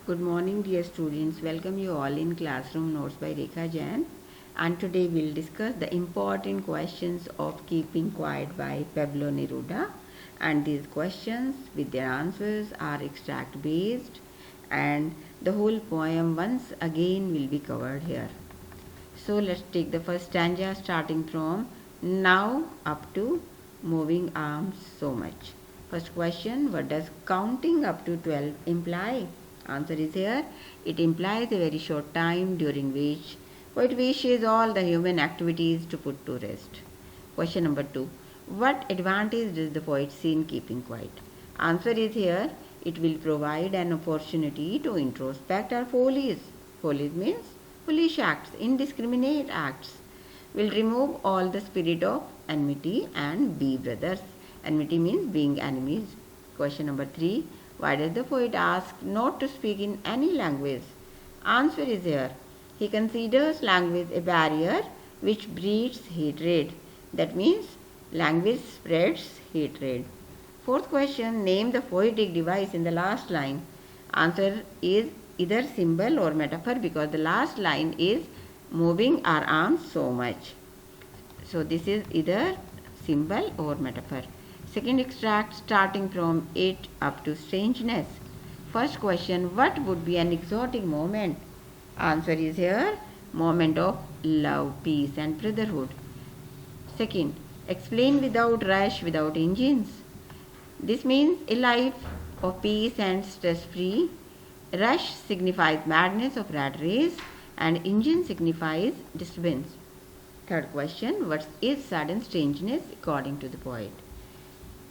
Good morning, dear students. Welcome you all in Classroom Notes by Rekha Jain. And today we'll discuss the important questions of Keeping Quiet by Pablo Neruda. And these questions with their answers are extract based, and the whole poem once again will be covered here. So let's take the first stanza starting from now up to moving arms so much. First question, what does counting up to 12 imply? Answer is here. It implies a very short time during which poet wishes all the human activities to put to rest. Question number 2. What advantage does the poet see in keeping quiet? Answer is here. It will provide an opportunity to introspect our follies. Follies means foolish acts, indiscriminate acts. Will remove all the spirit of enmity and be brothers. Enmity means being enemies. Question number 3. Why does the poet ask not to speak in any language? Answer is here. He considers language a barrier which breeds hatred. That means language spreads hatred. Fourth question, name the poetic device in the last line. Answer is either symbol or metaphor because the last line is moving our arms so much. So this is either symbol or metaphor. Second extract starting from it up to strangeness. First question, what would be an exotic moment? Answer is here, moment of love, peace and brotherhood. Second, explain without rush, without engines. This means a life of peace and stress-free. Rush signifies madness of rat race and engine signifies disturbance. Third question, what is sudden strangeness according to the poet?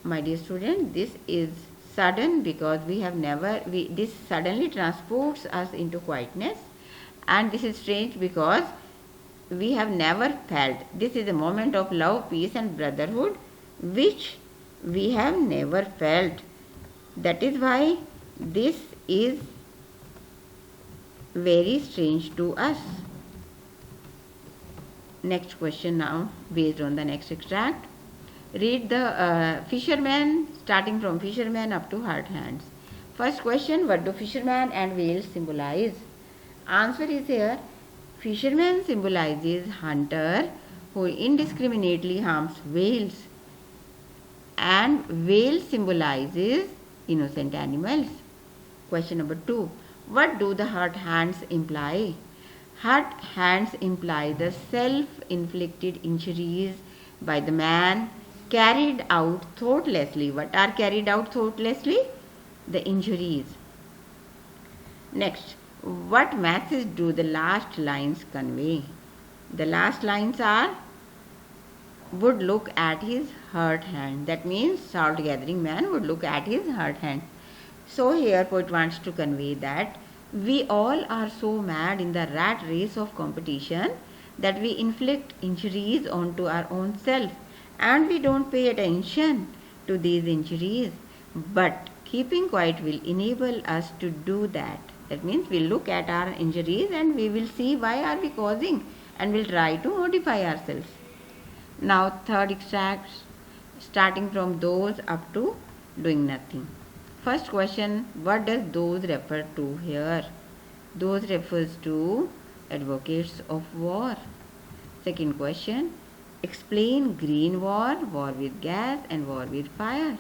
My dear student, this is sudden because this suddenly transports us into quietness, and this is strange because we have never felt. This is a moment of love, peace and brotherhood which we have never felt. That is why this is very strange to us. Next question now based on the next extract. Read the fisherman starting from fisherman up to hard hands. First question, what do fisherman and whales symbolize? Answer is here. Fisherman symbolizes hunter who indiscriminately harms whales, and whale symbolizes innocent animals. Question number 2. What do the hurt hands imply? Hurt hands imply the self-inflicted injuries by the man carried out thoughtlessly. What are carried out thoughtlessly? The injuries. Next, what message do the last lines convey? The last lines are would look at his hurt hand. That means salt gathering man would look at his hurt hand. So here poet wants to convey that we all are so mad in the rat race of competition that we inflict injuries onto our own self and we don't pay attention to these injuries. But keeping quiet will enable us to do that. That means we'll look at our injuries and we will see why are we causing and we'll try to modify ourselves. Now third extract starting from those up to doing nothing. First question, what does those refer to here? Those refers to advocates of war. Second question, explain green war, war with gas and war with fire.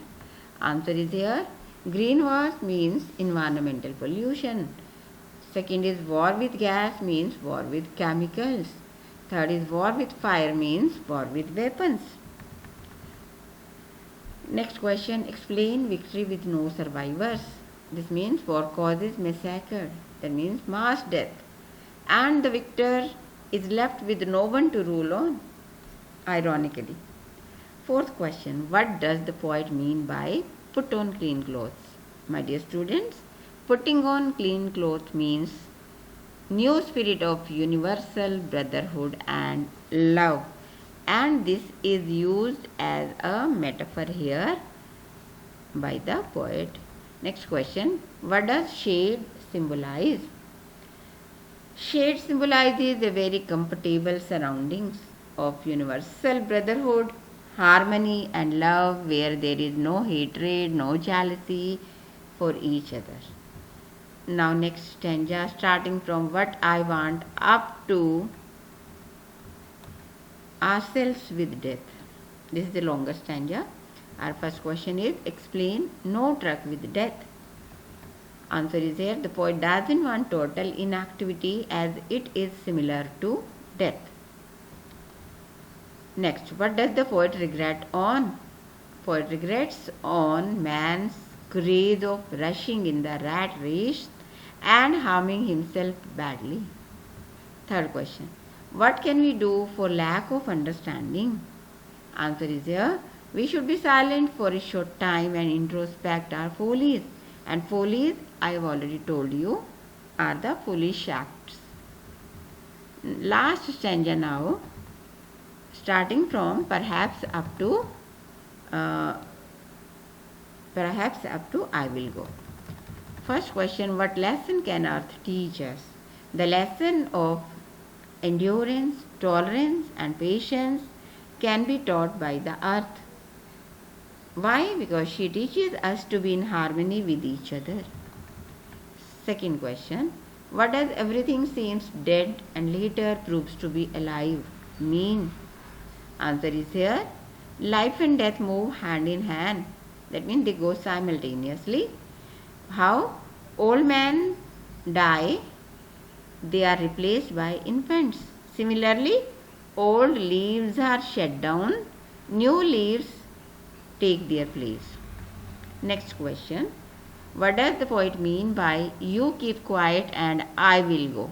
Answer is here, green war means environmental pollution. Second is war with gas means war with chemicals. Third is war with fire means war with weapons. Next question, explain victory with no survivors. This means war causes massacre. That means mass death. And the victor is left with no one to rule on. Ironically. Fourth question, what does the poet mean by put on clean clothes? My dear students, putting on clean clothes means new spirit of universal brotherhood and love, and this is used as a metaphor here by the poet. Next question, what does shade symbolize? Shade symbolizes a very comfortable surroundings of universal brotherhood, harmony and love where there is no hatred, no jealousy for each other. Now next stanza, starting from what I want up to ourselves with death. This is the longest stanza. Our first question is, explain no truck with death. Answer is here, the poet doesn't want total inactivity as it is similar to death. Next, what does the poet regret on? Poet regrets on man's craze of rushing in the rat race and harming himself badly. Third question, what can we do for lack of understanding? Answer is here, we should be silent for a short time and introspect our follies. And follies, I have already told you, are the foolish acts. Last stanza now, starting from perhaps up to I will go. First question, what lesson can earth teach us? The lesson of endurance, tolerance and patience can be taught by the earth. Why? Because she teaches us to be in harmony with each other. Second question, what does everything seems dead and later proves to be alive mean? Answer is here, life and death move hand in hand. That means they go simultaneously. How? Old men die, they are replaced by infants. Similarly, old leaves are shed down, new leaves take their place. Next question, what does the poet mean by you keep quiet and I will go?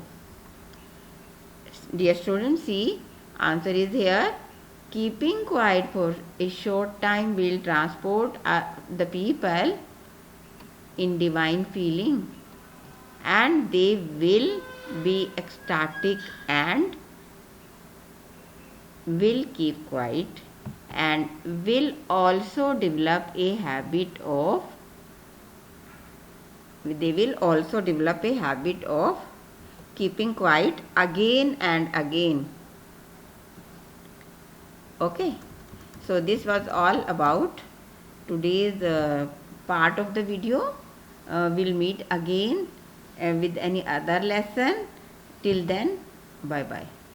Dear students, see, answer is here, keeping quiet for a short time will transport the people in divine feeling, and they will be ecstatic and will keep quiet and will also develop a habit of keeping quiet again and again. Okay, so this was all about today's part of the video. We'll meet again with any other lesson. Till then, bye bye.